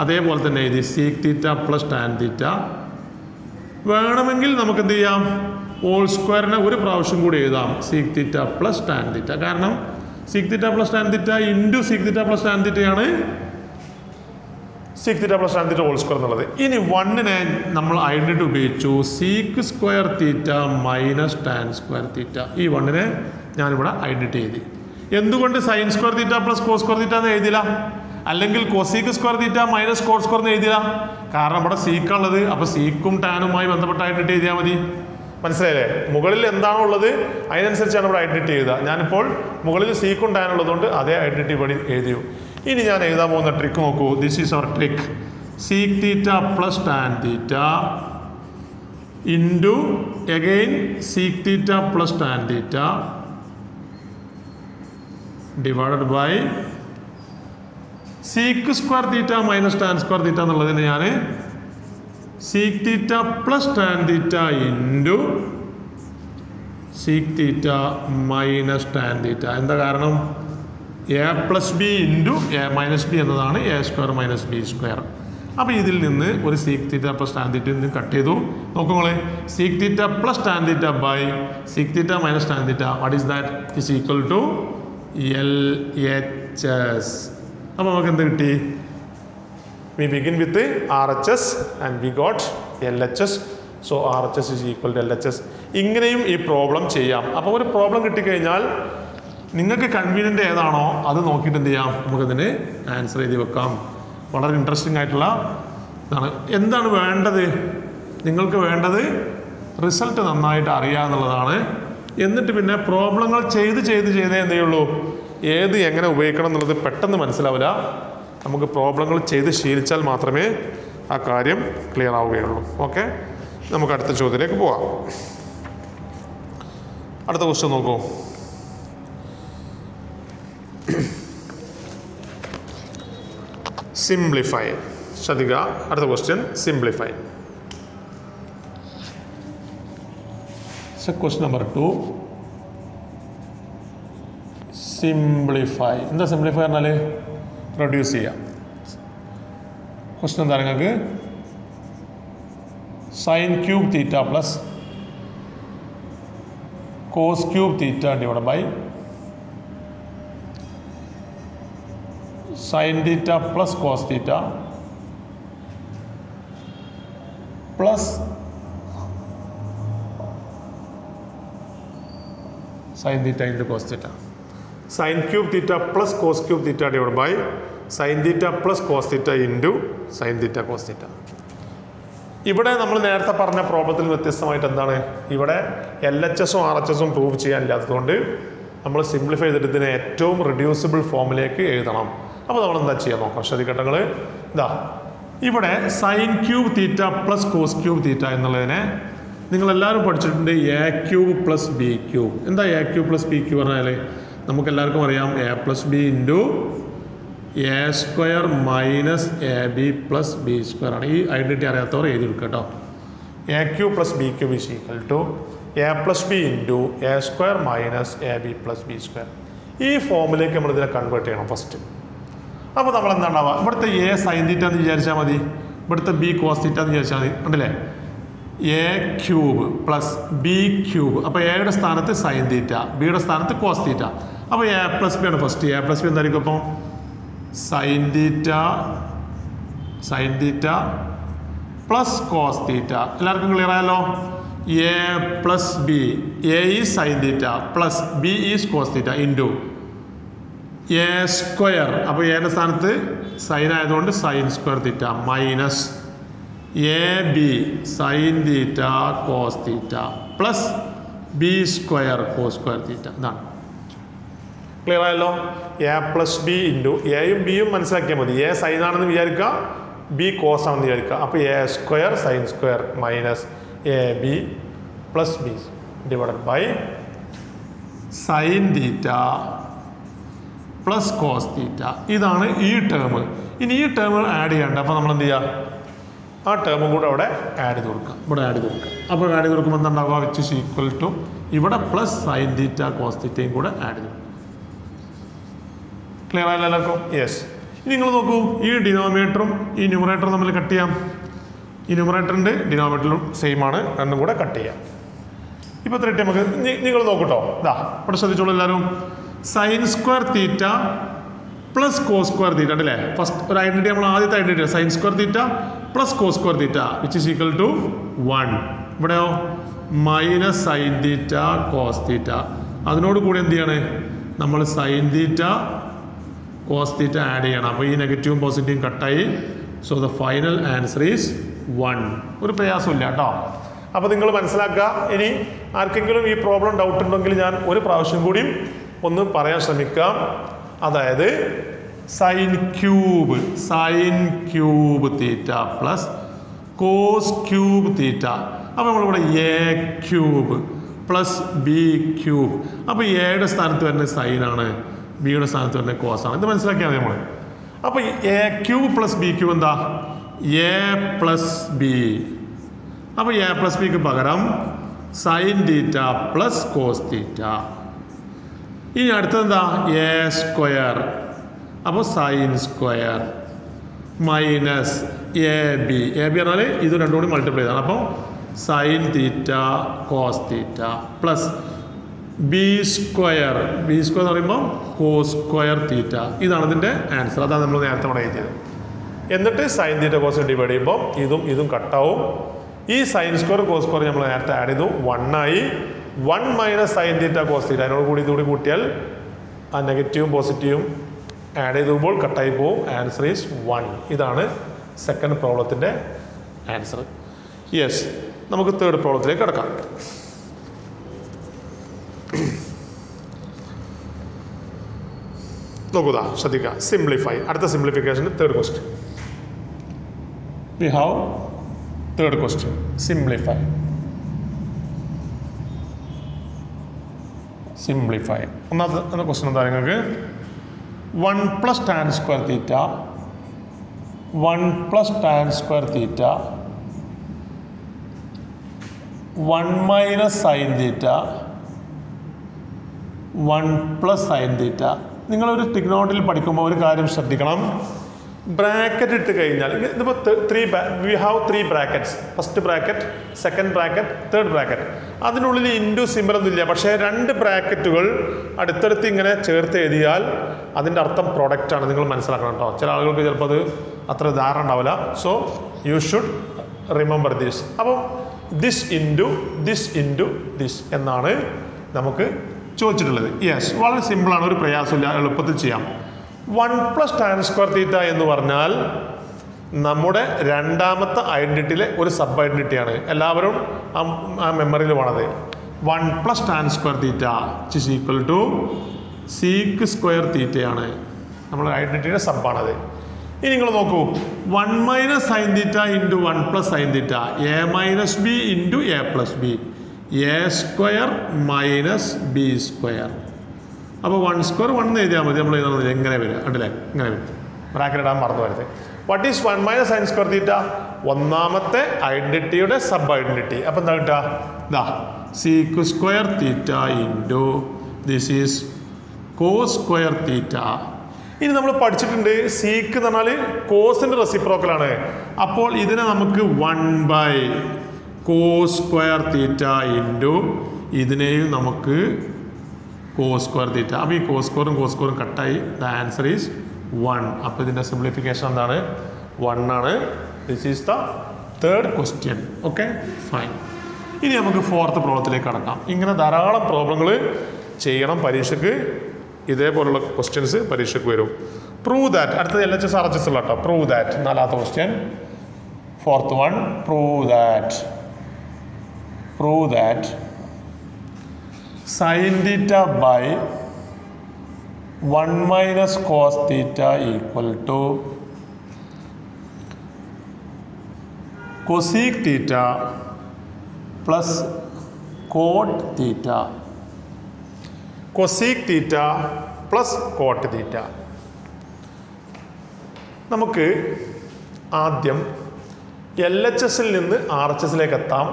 അതേപോലെ തന്നെ എഴുതി sec θ പ്ലസ് tan θ. വേണമെങ്കിൽ നമുക്ക് എന്ത് ചെയ്യാം, ഹോൾ സ്ക്വയറിനെ ഒരു പ്രാവശ്യം കൂടി എഴുതാം, sec θ പ്ലസ് tan θ. കാരണം sec θ plus tan θ into sec θ plus tan θ ആണ് sec θ plus tan θ whole square എന്നുള്ളത്. ഇനി 1നെ നമ്മൾ ഐഡൻറ്റിറ്റി ഉപയോഗിച്ചു, sec square θ minus tan square θ. ഈ 1നെ ഞാനിവിടെ ഐഡൻറ്റിറ്റി എഴുതി. എന്തുകൊണ്ട് sin square θ plus cos square θ എന്ന് എഴുതില്ല, അല്ലെങ്കിൽ cosec square θ minus cos square എന്ന് എഴുതില്ല? കാരണം ഇവിടെ സീക്ക് ഉള്ളത്. അപ്പോൾ സീക്കും ടാനുമായി ബന്ധപ്പെട്ട ഐഡൻറ്റിറ്റി എഴുതിയാൽ മതി. മനസ്സിലായില്ലേ? മുകളിൽ എന്താണോ ഉള്ളത് അതിനനുസരിച്ചാണ് ഇവിടെ ഐഡൻറ്റിറ്റി എഴുതുക. ഞാനിപ്പോൾ മുകളിൽ സീക്കും ടാൻ ഉള്ളതുകൊണ്ട് അതേ ഐഡൻറ്റിറ്റി ഇവിടെ എഴുതിയോ. ഇനി ഞാൻ എഴുതാൻ പോകുന്ന ട്രിക്ക് നോക്കൂ. This is our trick. sec θ plus tan θ into again sec θ plus tan θ divided by sec square θ minus tan square θ എന്നുള്ളതിന് ഞാൻ sec θ plus tan θ into sec θ minus tan θ. എന്താ കാരണം, a plus B into a minus B എന്നതാണ് a square minus B square. അപ്പോൾ ഇതിൽ നിന്ന് ഒരു sec θ plus tan θ നിന്ന് കട്ട് ചെയ്തു. നോക്കുമ്പോൾ sec θ plus tan θ by sec θ minus tan θ, what is that, is equal to LHS. അപ്പോൾ നമുക്ക് എന്ത് കിട്ടി? We begin with the RHS and we got LHS. So RHS is equal to LHS. ഇങ്ങനെയും ഈ problem ചെയ്യാം. അപ്പോൾ ഒരു പ്രോബ്ലം കിട്ടിക്കഴിഞ്ഞാൽ നിങ്ങൾക്ക് കൺവീനിയൻ്റ് ഏതാണോ അത് നോക്കിയിട്ട് എന്ത് ചെയ്യാം, നമുക്കതിന് ആൻസർ എഴുതി വെക്കാം. വളരെ ഇൻട്രസ്റ്റിംഗ് ആയിട്ടുള്ള ഇതാണ്. എന്താണ് വേണ്ടത്? നിങ്ങൾക്ക് വേണ്ടത് റിസൾട്ട് നന്നായിട്ട് അറിയുക എന്നുള്ളതാണ്. എന്നിട്ട് പിന്നെ പ്രോബ്ലങ്ങൾ ചെയ്തേ എന്തേ ഉള്ളൂ, ഏത് എങ്ങനെ ഉപയോഗിക്കണം എന്നുള്ളത് പെട്ടെന്ന് മനസ്സിലാവില്ല. നമുക്ക് പ്രോബ്ലങ്ങൾ ചെയ്ത് ശീലിച്ചാൽ മാത്രമേ ആ കാര്യം ക്ലിയർ ആവുകയുള്ളൂ. ഓക്കെ, നമുക്ക് അടുത്ത ചോദ്യത്തിലേക്ക് പോവാം. അടുത്ത ക്വസ്റ്റ്യൻ നോക്കൂ. സിംപ്ലിഫൈ. ശ്രദ്ധിക്കുക, അടുത്ത question simplify. Question number 2. Simplify. എന്താ സിംപ്ലിഫൈ പറഞ്ഞാൽ? റെഡ്യൂസ് ചെയ്യാം. ക്വസ്റ്റ്യൻ എന്താ നിങ്ങൾക്ക്, sin cube theta plus cos cube theta divide by sin theta plus cos theta plus sin theta into cos theta. sin cube theta plus cos cube theta divide by sin theta plus cos theta into sin theta cos theta. ഇവിടെ നമ്മൾ നേരത്തെ പറഞ്ഞ പ്രോബ്ലത്തിൽ വ്യത്യസ്തമായിട്ട് എന്താണ്, ഇവിടെ LHSഉം RHSഉം prove ചെയ്യാനില്ലാത്തതുകൊണ്ട് നമ്മൾ simplify ചെയ്തിട്ട് ഇതിനെ ഏറ്റവും റിഡ്യൂസിബിൾ ഫോമിലേക്ക് എഴുതണം. അപ്പോൾ നമ്മൾ എന്താ ചെയ്യാൻ നോക്കാം. ശ്രദ്ധിക്കട്ടങ്ങൾ, ഇതാ ഇവിടെ sin cube theta plus cos cube theta എന്നുള്ളതിനെ നിങ്ങളെല്ലാവരും പഠിച്ചിട്ടുണ്ട് a cube plus b cube. എന്താ a cube plus b cube പറഞ്ഞാൽ നമുക്കെല്ലാവർക്കും അറിയാം a plus B into a square minus A b plus B square ആണ്. ഈ ഐഡൻറ്റിറ്റി അറിയാത്തവർ എഴുതി എടുക്കുക കേട്ടോ. A cube plus B cube is equal to a plus B into a square minus A b plus B square. ഈ ഫോമിലേക്ക് നമ്മൾ ഇതിനെ കൺവേർട്ട് ചെയ്യണം ഫസ്റ്റ്. അപ്പോൾ നമ്മൾ എന്താണ്ടാവുക, ഇവിടുത്തെ എ സൈൻ തീറ്റ എന്ന് വിചാരിച്ചാൽ മതി, ഇവിടുത്തെ ബി കോസ് തീറ്റ എന്ന് വിചാരിച്ചാൽ മതി. ഉണ്ടല്ലേ, A cube plus B cube. അപ്പോൾ എയുടെ സ്ഥാനത്ത് സൈൻ തീറ്റ, ബിയുടെ സ്ഥാനത്ത് കോസ് തീറ്റ. അപ്പോൾ എ പ്ലസ് ബി ആണ് ഫസ്റ്റ്. എ പ്ലസ് ബി എന്തായിരിക്കും അപ്പം sine theta sine theta plus cos theta. എല്ലാവർക്കും ക്ലിയർ ആയല്ലോ? A plus b, a is sine theta plus b is cos theta into a square. അപ്പോൾ എയുടെ സ്ഥാനത്ത് sine ആയതുകൊണ്ട് sine square theta minus A b sine theta cos theta plus B square cos square theta. ഇതാണ് clear ആയല്ലോ? A plus B into എയും ബിയും മനസ്സിലാക്കിയാൽ മതി. എ സൈൻ ആണെന്ന് വിചാരിക്കുക, ബി കോസ് ആണെന്ന് വിചാരിക്കുക. അപ്പോൾ a square sine square minus A b plus b divided by sine theta plus cos theta. ഇതാണ് ഈ ടേം. ഇനി ഈ ടേം ആഡ് ചെയ്യണ്ട. അപ്പോൾ നമ്മൾ എന്ത് ചെയ്യുക? ആ ടേമും കൂടെ അവിടെ ആഡ് ചെയ്ത് കൊടുക്കുക. ഇവിടെ ആഡ് ചെയ്ത് കൊടുക്കുക. അപ്പോൾ ആഡ് ചെയ്ത് കൊടുക്കുമ്പോൾ എന്താ ഉണ്ടാവുക? വിച്ച് ഇസ് ഈക്വൽ ടു ഇവിടെ പ്ലസ് സൈൻ തീറ്റ കോസ് തീറ്റയും കൂടെ ആഡ് ചെയ്ത് കൊടുക്കുക. ക്ലിയർ ആയല്ലോ എല്ലാവർക്കും? യെസ്. ഇനി നിങ്ങൾ നോക്കൂ, ഈ ഡിനോമിനേറ്ററും ഈ ന്യൂമറേറ്ററും തമ്മിൽ കട്ട് ചെയ്യാം. ഈ ന്യൂമറേറ്ററിൻ്റെ ഡിനോമിനേറ്ററിലും സെയിം ആണ്, രണ്ടും കൂടെ കട്ട് ചെയ്യാം. ഇപ്പോൾ എത്ര കിട്ടിയ നമുക്ക് നിങ്ങൾ നോക്കൂട്ടോ. ഇതാ ഇവിടെ ശ്രദ്ധിച്ചോളൂ എല്ലാവരും. Sine square theta plus cos square theta ഉണ്ടല്ലേ? ഫസ്റ്റ് ഒരു ഐഡന്റിറ്റി നമ്മൾ ആദ്യത്തെ identity sine square theta plus cos square theta which is equal to 1. ഇവിടെയോ minus sine theta cos theta. അതിനോട് കൂടി എന്ത് ചെയ്യാണ്? നമ്മൾ sine theta cos theta add ചെയ്യണം. അപ്പോൾ ഈ നെഗറ്റീവും പോസിറ്റീവും കട്ടായി. So the final answer is 1. ഒരു പ്രയാസമില്ല കേട്ടോ. അപ്പോൾ നിങ്ങൾ മനസ്സിലാക്കുക. ഇനി ആർക്കെങ്കിലും ഈ പ്രോബ്ലം ഡൗട്ട് ഉണ്ടെങ്കിൽ ഞാൻ ഒരു പ്രാവശ്യം കൂടിയും ഒന്ന് പറയാൻ ശ്രമിക്കാം. അതായത് sine cube theta plus cos cube theta. അപ്പോൾ നമ്മളിവിടെ a cube plus B cube. അപ്പോൾ എയുടെ സ്ഥാനത്ത് വരുന്ന സൈനാണ്, ബിയുടെ സ്ഥാനത്ത് വരുന്ന കോസാണ്. ഇത് മനസ്സിലാക്കിയാൽ മതി നമ്മൾ. അപ്പോൾ A cube plus B cube എന്താ? A plus B. അപ്പോൾ എ പ്ലസ് ബിക്ക് പകരം sine theta plus cos theta. ഇനി അടുത്തതെന്താ? A square. അപ്പോൾ sine square minus A B. A B പറഞ്ഞാൽ ഇത് രണ്ടും കൂടി മൾട്ടിപ്ലൈ ചെയ്താണ്. അപ്പോൾ sine theta cos theta plus B square. B square എന്ന് പറയുമ്പോൾ കോസ് സ്ക്വയർ തീറ്റ. ഇതാണ് ഇതിൻ്റെ ആൻസർ. അതാണ് നമ്മൾ നേരത്തെ ഇവിടെ എഴുതിയത്. എന്നിട്ട് സൈൻ തീറ്റ കോസ് ഡിവൈഡ് ചെയ്യുമ്പോൾ ഇതും കട്ടാവും. ഈ സൈൻ സ്ക്വയർ കോസ് സ്ക്വയർ നമ്മൾ നേരത്തെ ആഡ് ചെയ്തു, 1 ആയി. 1 minus sine theta cos theta. അതിനോട് കൂടി ഇതുകൂടി കൂട്ടിയാൽ ആ നെഗറ്റീവും പോസിറ്റീവും ആഡ് ചെയ്തുമ്പോൾ കട്ടായി പോവും. Answer is 1. ഇതാണ് സെക്കൻഡ് പ്രോബ്ലത്തിൻ്റെ ആൻസർ. യെസ്. നമുക്ക് തേർഡ് പ്രോബ്ലത്തിലേക്ക് കിടക്കാം. നോക്കുക, ശ്രദ്ധിക്കുക. സിംപ്ലിഫൈ. അടുത്ത simplification third question. We have third question. Simplify. ഒന്നാമത്തെ ക്വസ്റ്റ്യൻ എന്താ? നിങ്ങൾക്ക് 1 plus tan square theta 1 plus tan square theta 1 minus sine തീറ്റ 1 പ്ലസ് സൈൻ തീറ്റ. നിങ്ങളൊരു ട്രിഗ്നോമെട്രിയിൽ പഠിക്കുമ്പോൾ ഒരു കാര്യം ശ്രദ്ധിക്കണം. ബ്രാക്കറ്റ് ഇട്ട് കഴിഞ്ഞാൽ ഇതിപ്പോൾ we have 3 brackets. First bracket, second bracket, third bracket. അതിനുള്ളിൽ ഇൻറ്റു സിമ്പലൊന്നും ഇല്ല. പക്ഷേ 2 ബ്രാക്കറ്റുകൾ അടുത്തടുത്ത് ഇങ്ങനെ ചേർത്ത് എഴുതിയാൽ അതിൻ്റെ അർത്ഥം പ്രൊഡക്റ്റാണ്. നിങ്ങൾ മനസ്സിലാക്കണം കേട്ടോ. ചില ആളുകൾക്ക് ചിലപ്പോൾ അത് അത്ര ധാരണ ഉണ്ടാവില്ല. So you should remember this. അപ്പം ദിസ് ഇൻറ്റു ദിസ് എന്നാണ് നമുക്ക് ചോദിച്ചിട്ടുള്ളത്. യെസ്, വളരെ സിമ്പിളാണ്, ഒരു പ്രയാസമില്ല, എളുപ്പത്തിൽ ചെയ്യാം. 1 പ്ലസ് ടാൻ സ്ക്വയർ തീറ്റ എന്ന് പറഞ്ഞാൽ നമ്മുടെ രണ്ടാമത്തെ ഐഡൻറ്റിറ്റിയിലെ ഒരു സബ് ഐഡൻറ്റിറ്റിയാണ്. എല്ലാവരും ആ മെമ്മറിയിൽ വേണത്. 1 plus tan square theta is equal to sec square തീറ്റയാണ്. നമ്മുടെ ഐഡൻറ്റിറ്റിയുടെ സബ്ബാണത്. ഇനി നിങ്ങൾ നോക്കൂ, 1 minus sine theta into 1 plus sine theta, a minus B into a plus b, a square minus B square. അപ്പോൾ 1 സ്ക്വയർ 1 എന്ന് എഴുതിയാൽ മതി. നമ്മൾ എഴുതുന്നത് എങ്ങനെ വരിക ഉണ്ടല്ലേ? ഇങ്ങനെ വരും. ബ്രാക്കറ്റ് ഇടാൻ മറന്നു വരുന്നത്. What is 1 minus sine square theta? ഒന്നാമത്തെ ഐഡൻറ്റിറ്റിയുടെ സബ് ഐഡൻറ്റിറ്റി. അപ്പം എന്താ കിട്ടുക? ഇതാ sec square theta into this is cos square theta. ഇനി നമ്മൾ പഠിച്ചിട്ടുണ്ട് സീക്ക് എന്ന് പറഞ്ഞാൽ കോസിൻ്റെ റെസിപ്രോക്കലാണ്. അപ്പോൾ ഇതിനെ നമുക്ക് 1 കോസ് സ്ക്വയർ തീറ്റ ഇൻറ്റു ഇതിനെയും നമുക്ക് കോസ് സ്ക്വയർ തീറ്റ. അപ്പോൾ ഈ കോസ് സ്ക്വയറും കട്ടായി. The answer is 1. അപ്പോൾ ഇതിൻ്റെ സിംപ്ലിഫിക്കേഷൻ എന്താണ്? 1 ആണ്. This is the third question. Okay, fine. ഇനി നമുക്ക് ഫോർത്ത് പ്രോബ്ലത്തിലേക്ക് കടക്കാം. ഇങ്ങനെ ധാരാളം പ്രോബ്ലങ്ങൾ ചെയ്യണം പരീക്ഷയ്ക്ക്. ഇതേപോലുള്ള ക്വസ്റ്റ്യൻസ് പരീക്ഷയ്ക്ക് വരും. പ്രൂവ് ദാറ്റ്, അടുത്തത് LHS RHS ഉള്ള കേട്ടോ. പ്രൂവ് ദാറ്റ്, നാലാമത്തെ question. Fourth one, prove that sin theta by 1 minus cos theta equal to cosec theta plus cot theta. cosec theta plus cot theta. നമുക്ക് ആദ്യം LHSൽ നിന്ന് RHSലേക്ക് എത്താം.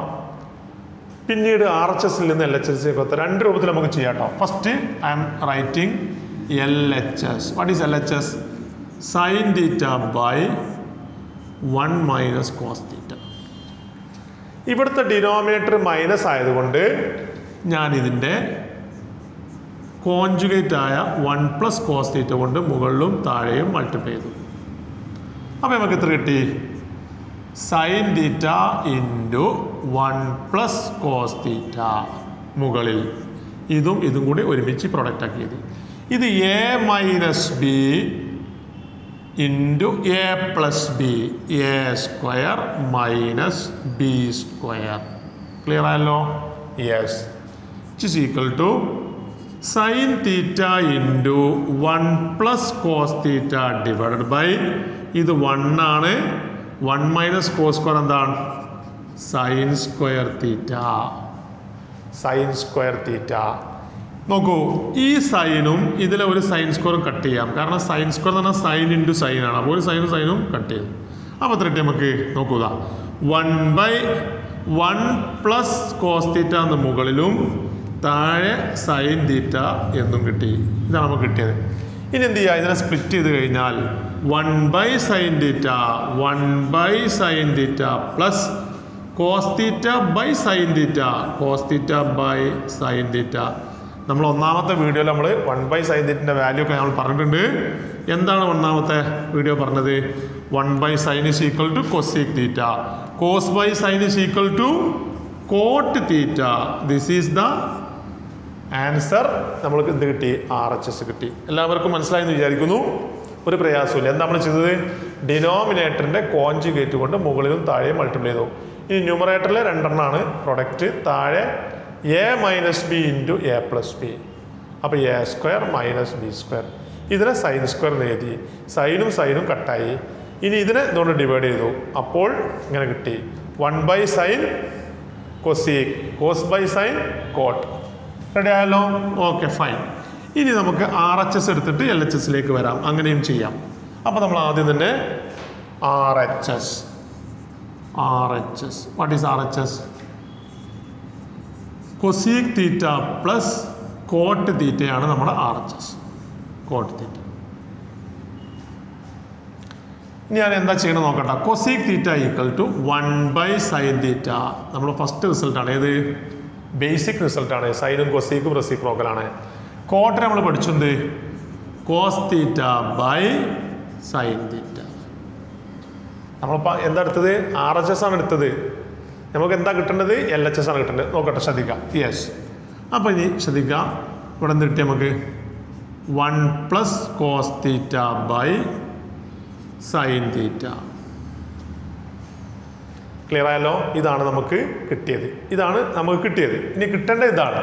പിന്നീട് RHSൽ നിന്ന് LHSലേക്ക് എത്താം. രണ്ട് രൂപത്തിൽ നമുക്ക് ചെയ്യാം കേട്ടോ. First I M writing LHS. What is LHS? sin theta by 1 minus cos theta. ഇവിടുത്തെ ഡിനോമിനേറ്റർ മൈനസ് ആയതുകൊണ്ട് ഞാൻ ഇതിൻ്റെ കോൺജുഗേറ്റ് ആയ 1 plus cos theta കൊണ്ട് മുകളിലും താഴെയും മൾട്ടിപ്ലൈ ചെയ്തു. അപ്പോൾ നമുക്ക് എത്ര കിട്ടി? sin theta into 1 plus cos theta മുകളിൽ, ഇതും കൂടി ഒരുമിച്ച് പ്രൊഡക്റ്റ് ആക്കിയത്. ഇത് a minus B into a plus B, a square minus B square. Clear ആയല്ലോ? Yes. It is equal to sin theta into 1 plus cos theta divided by, ഇത് 1 ആണ്. 1 minus cos square എന്താണ്? sin square theta. sin square theta. നോക്കൂ, ഈ സൈനും ഇതിലെ ഒരു sign സ്ക്വയറും cut ചെയ്യാം. കാരണം സൈൻ സ്ക്വയർ എന്ന് പറഞ്ഞാൽ സൈൻ ഇൻറ്റു സൈൻ ആണ്. അപ്പോൾ ഒരു സൈനും കട്ട് ചെയ്തു. അപ്പോൾ എത്ര കിട്ടി നമുക്ക്? നോക്കുക, 1/1 പ്ലസ് കോസ് തീറ്റ എന്ന് മുകളിലും താഴെ സൈൻ തീറ്റ എന്നും കിട്ടി. ഇതാണ് നമുക്ക് കിട്ടിയത്. ഇനി എന്ത് ചെയ്യുക? ഇതിനെ സ്പ്ലിറ്റ് ചെയ്ത് കഴിഞ്ഞാൽ 1/sin theta 1/sin theta plus cos theta by sine theta, cos theta by sine theta. നമ്മൾ ഒന്നാമത്തെ വീഡിയോയിൽ നമ്മൾ 1/sin തീറ്റൻ്റെ വാല്യൂ ഒക്കെ നമ്മൾ പറഞ്ഞിട്ടുണ്ട്. എന്താണ് ഒന്നാമത്തെ വീഡിയോ പറഞ്ഞത്? 1/sin is equal to cosec theta, cos by sin is equal to cot theta. This is the answer. നമ്മൾക്ക് എന്ത് കിട്ടി? RHS കിട്ടി. എല്ലാവർക്കും മനസ്സിലായെന്ന് വിചാരിക്കുന്നു. ഒരു പ്രയാസമില്ല. എന്താ നമ്മൾ ചെയ്തത്? ഡിനോമിനേറ്ററിൻ്റെ കോൺജുഗേറ്റ് കൊണ്ട് മുകളിലും താഴെയും മൾട്ടിപ്ലൈ ചെയ്തു. ഇനി ന്യൂമറേറ്ററിലെ രണ്ടെണ്ണമാണ് പ്രൊഡക്റ്റ്. താഴെ a minus B into a plus B. അപ്പോൾ a square minus B square. ഇതിനെ സൈൻ സ്ക്വയർ എന്ന് എഴുതി. സൈനും കട്ടായി. ഇനി ഇതിനെ ഇതുകൊണ്ട് ഡിവൈഡ് ചെയ്തു. അപ്പോൾ ഇങ്ങനെ കിട്ടി 1/sin cosec, cos by sine cot. Ready ആയല്ലോ? Okay, fine. ഇനി നമുക്ക് RHS എടുത്തിട്ട് LHSലേക്ക് വരാം. അങ്ങനെയും ചെയ്യാം. അപ്പോൾ നമ്മൾ ആദ്യം തന്നെ RHS. What is RHS? Cosec theta plus cot തീറ്റയാണ് നമ്മുടെ RHS. Cot theta. ഞാൻ എന്താ ചെയ്യണമെന്ന് നോക്കട്ടെ. Cosec theta equal to 1/sin theta. നമ്മൾ ഫസ്റ്റ് റിസൾട്ടാണ്. ഏത്? ബേസിക് റിസൾട്ടാണ്. സൈനും കൊസീക്കും റെസിപ്രോക്കലാണ്. കോട്ട് നമ്മൾ പഠിച്ചത് cos theta by sine theta. നമ്മളിപ്പോൾ എന്താ എടുത്തത്? RHS ആണ് എടുത്തത്. നമുക്ക് എന്താ കിട്ടേണ്ടത്? LHS ആണ് കിട്ടേണ്ടത്. നോക്കട്ടെ, ശ്രദ്ധിക്കാം. യെസ്. അപ്പോൾ ഇനി ശ്രദ്ധിക്കാം, ഇവിടെ എന്ത് കിട്ടി നമുക്ക്? 1 plus cos theta by sine theta. Clear ആയല്ലോ? ഇതാണ് നമുക്ക് കിട്ടിയത്. ഇനി കിട്ടേണ്ടത് ഇതാണ്.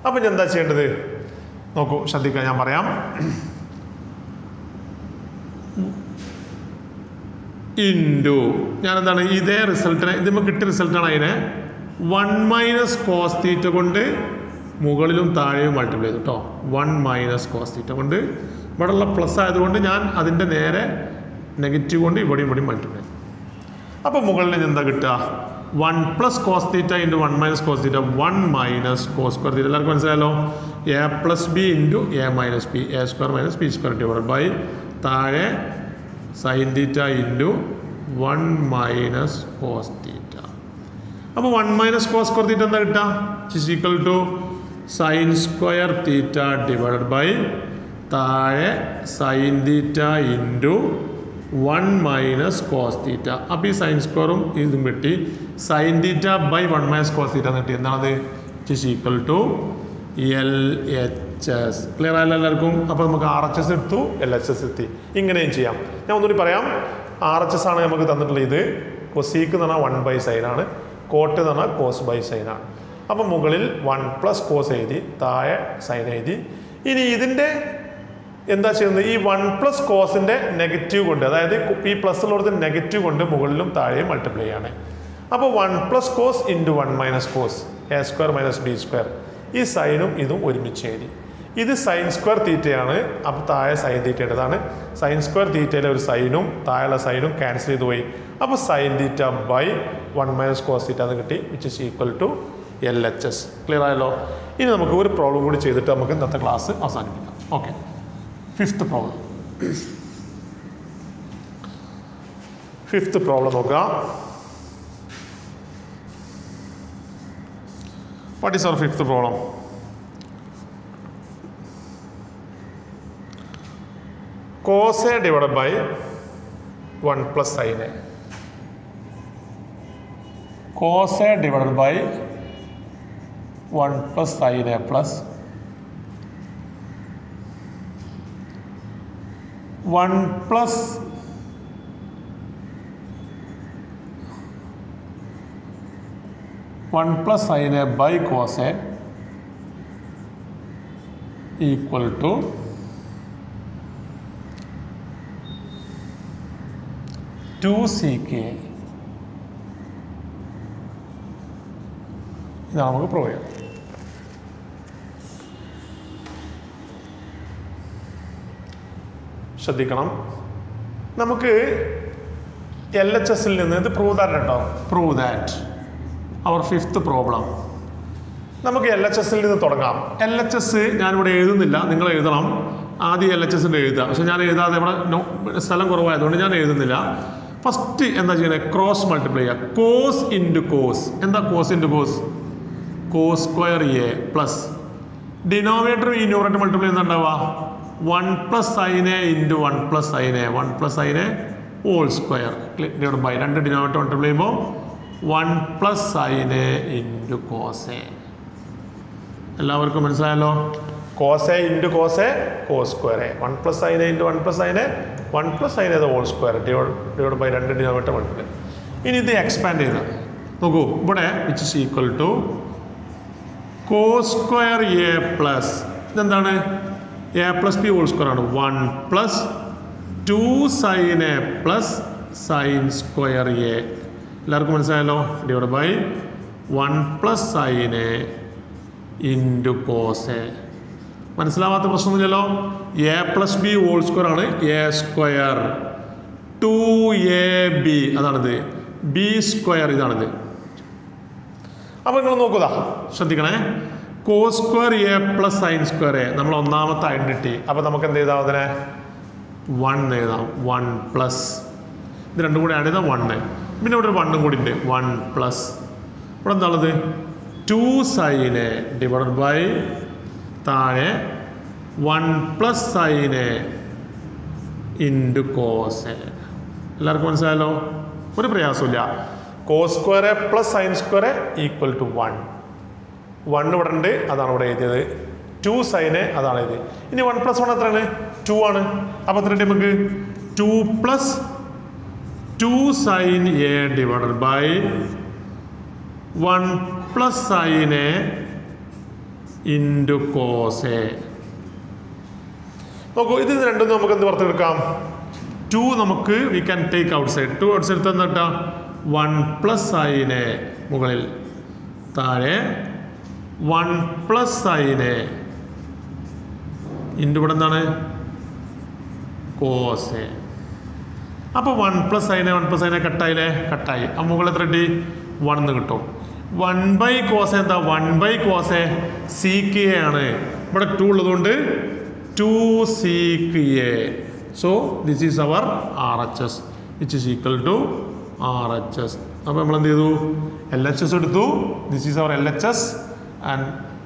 അപ്പം ഞാൻ എന്താ ചെയ്യേണ്ടത്? നോക്കൂ, ശ്രദ്ധിക്കുക, ഞാൻ പറയാം. ഇൻറ്റു ഞാൻ എന്താണ് ഇതേ റിസൾട്ടിനെ, ഇതിപ്പോൾ കിട്ടിയ റിസൾട്ടാണ്. അതിനെ 1 minus cos തീറ്റ കൊണ്ട് മുകളിലും താഴെയും മൾട്ടിപ്ലൈ ചെയ്തു കേട്ടോ. 1 minus cos തീറ്റ കൊണ്ട് ഇവിടെയുള്ള പ്ലസ് ആയതുകൊണ്ട് ഞാൻ അതിൻ്റെ നേരെ നെഗറ്റീവ് കൊണ്ട് ഇവിടെയും മൾട്ടിപ്ലൈ ചെയ്തു. അപ്പോൾ മുകളിൽ എന്താ കിട്ടുക? 1 plus cos theta into 1 minus cos theta 1 minus cos square theta. എല്ലാവർക്കും മനസ്സിലായല്ലോ? a plus b into a minus b, a square minus b square divide by താഴെ sine theta into 1 minus cos theta. അപ്പോൾ 1 minus cos square theta എന്താ കിട്ടുക? Is equal to sine square theta divide by താഴെ sine theta into 1 minus cos theta. അപ്പോൾ ഈ sine സ്ക്വയറും ഇതും കിട്ടി. Sign theta by 1 minus cos theta എന്ന് കിട്ടി. എന്താണത്? It is equal to LHS. Clear ആയല്ലോ എല്ലാവർക്കും? അപ്പോൾ നമുക്ക് RHS എടുത്തു, LHS എത്തി. ഇങ്ങനെയും ചെയ്യാം. ഞാൻ ഒന്നുകൂടി പറയാം. RHS ആണ് നമുക്ക് തന്നിട്ടുള്ളത്. ഇത് കൊസീക്ക് എന്ന് പറഞ്ഞാൽ 1 ബൈ സൈനാണ്, കോട്ട് എന്ന് പറഞ്ഞാൽ കോസ് ബൈ സൈനാണ്. അപ്പം മുകളിൽ 1 പ്ലസ് കോസ് എഴുതി, താഴെ സൈൻ എഴുതി. ഇനി ഇതിൻ്റെ എന്താ ചെയ്യുന്നത്? ഈ 1 പ്ലസ് കോസിൻ്റെ നെഗറ്റീവ് കൊണ്ട്, അതായത് ഈ പ്ലസ് ഉള്ളിടത്ത് നെഗറ്റീവ് കൊണ്ട് മുകളിലും താഴെയും മൾട്ടിപ്ലൈ ആണ്. അപ്പോൾ 1 plus cos into 1 minus cos, A square minus B square. ഈ സൈനും ഇതും ഒരുമിച്ച് എഴുതി. ഇത് സൈൻ സ്ക്വയർ തീറ്റയാണ്. അപ്പോൾ താഴെ സൈൻ തീറ്റയുടേതാണ്. സൈൻ സ്ക്വയർ തീറ്റയിലെ ഒരു സൈനും താഴെയുള്ള സൈനും ക്യാൻസൽ ചെയ്ത് പോയി. അപ്പോൾ sine theta by 1 minus cos theta എന്ന് കിട്ടി, which is equal to LHS. Clear ആയല്ലോ? ഇനി നമുക്ക് ഒരു പ്രോബ്ലം കൂടി ചെയ്തിട്ട് നമുക്ക് ഇന്നത്തെ ക്ലാസ് അവസാനിപ്പിക്കാം. Okay, 5th problem. 5th problem നോക്കുക. What is our 5th problem? Cos A divided by 1 plus sin A. Cos A divided by 1 plus sin A plus 1 plus sin A by cos A equal to 2 sec A. ഇതാണ് നമുക്ക് prove ചെയ്യാം. ശ്രദ്ധിക്കണം, നമുക്ക് LHSൽ നിന്ന് ഇത് prove that കേട്ടോ. Prove that our 5th problem. നമുക്ക് LHSൽ നിന്ന് തുടങ്ങാം. LHS ഞാനിവിടെ എഴുതുന്നില്ല, നിങ്ങൾ എഴുതണം. ആദ്യം LHSൻ്റെ എഴുതുക. പക്ഷെ ഞാൻ എഴുതാതെ ഇവിടെ സ്ഥലം കുറവായതുകൊണ്ട് ഞാൻ എഴുതുന്നില്ല. ഫസ്റ്റ് എന്താ ചെയ്യുന്നത്? ക്രോസ് മൾട്ടിപ്ലൈ ചെയ്യുക. Cos into cos. എന്താ cos into cos? Cos square A plus denominator ഈ ന്യൂമറേറ്റർ മൾട്ടിപ്ലൈ ചെയ്യുന്ന ഉണ്ടാവുക 1 plus sine A into 1 plus sine A, 1 plus sine A whole square divide by 2 denominator multiply ചെയ്യുമ്പോൾ 1 plus sine A into cos A. എല്ലാവർക്കും മനസ്സിലായല്ലോ? Cos A into cos A, cos square A. 1 plus sine A into 1 plus sine A, 1 plus sine A whole square divide by 2 denominator multiply. ഇനി ഇത് expand ചെയ്ത് നോക്കൂ. ഇവിടെ which is equal to cos square A plus ഇതെന്താണ്? A plus B whole square ആണ്. 1 plus 2 sine A plus sine square A. എല്ലാവർക്കും മനസ്സിലായല്ലോ? Divide by 1 plus sine A into cos A. മനസ്സിലാവാത്ത പ്രശ്നമൊന്നുമില്ലല്ലോ? A plus B whole square ആണ്. A square 2AB അതാണിത്. B square ഇതാണിത്. അപ്പോൾ നിങ്ങൾ നോക്കുക, ശ്രദ്ധിക്കണേ. Cos square A plus sine square A നമ്മൾ ഒന്നാമത്തെ ഐഡൻറ്റിറ്റി. അപ്പോൾ നമുക്ക് എന്ത് ചെയ്താൽ അതിനെ 1 എഴുതാം. 1 പ്ലസ് ഇത് രണ്ടും കൂടി ആഡ് ചെയ്താൽ 1. പിന്നെ ഇവിടെ ഒരു 1 കൂടി ഉണ്ട്. 1 പ്ലസ് ഇവിടെ എന്താണുള്ളത്? 2 സൈൻ A ഡിവൈഡ് ബൈ താഴെ 1 plus sine A into cos A. എല്ലാവർക്കും മനസ്സിലായല്ലോ? ഒരു പ്രയാസമില്ല. Cos square A plus sine square A equal to 1. 1 ഇവിടെ ഉണ്ട്, അതാണ് ഇവിടെ എഴുതിയത്. 2 സൈൻ A അതാണ് എഴുതിയത്. ഇനി 1 പ്ലസ് 1 എത്രയാണ്? 2 ആണ്. അപ്പോൾ എത്ര നമുക്ക് 2 plus 2 sine A divided by 1 plus sine A into cos A. നോക്കൂ, ഇത് രണ്ടും നമുക്ക് എന്ത് പുറത്തെടുക്കാം? 2 നമുക്ക് we can take outside. 2 outside എന്താ? 1 പ്ലസ് സൈൻ A മുകളിൽ താഴെ 1 പ്ലസ് സൈൻ A ഇൻറ്റു ഇവിടെ എന്താണ്? Cos A. അപ്പോൾ 1 plus sine A 1 plus sine A കട്ടായില്ലേ? കട്ടായി. ആ മുകളിൽ എത്ര കിട്ടി? 1 എന്ന് കിട്ടും. 1 ബൈ കോസ് A എന്താ? 1 by cos A sec A ആണ്. ഇവിടെ 2 ഉള്ളതുകൊണ്ട് 2 sec A. So this is our RHS which is equal to RHS. അപ്പോൾ നമ്മൾ എന്ത് ചെയ്തു? LHS എടുത്തു. This is our LHS and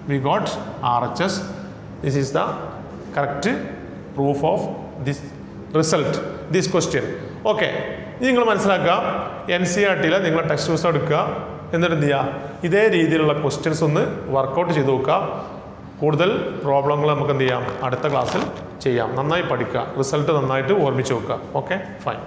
we got RHS. This is the correct proof of this result, this question. Okay, നിങ്ങൾ മനസ്സിലാക്കുക, NCERTയിലെ നിങ്ങളെ text books എടുക്കുക, എന്നിട്ട് എന്ത് ചെയ്യുക, ഇതേ രീതിയിലുള്ള ക്വസ്റ്റ്യൻസ് ഒന്ന് വർക്കൗട്ട് ചെയ്ത് നോക്കുക. കൂടുതൽ പ്രോബ്ലങ്ങൾ നമുക്ക് എന്ത് ചെയ്യാം, അടുത്ത ക്ലാസ്സിൽ ചെയ്യാം. നന്നായി പഠിക്കുക, റിസൾട്ട് നന്നായിട്ട് ഓർമ്മിച്ച് വെക്കുക. Okay, fine.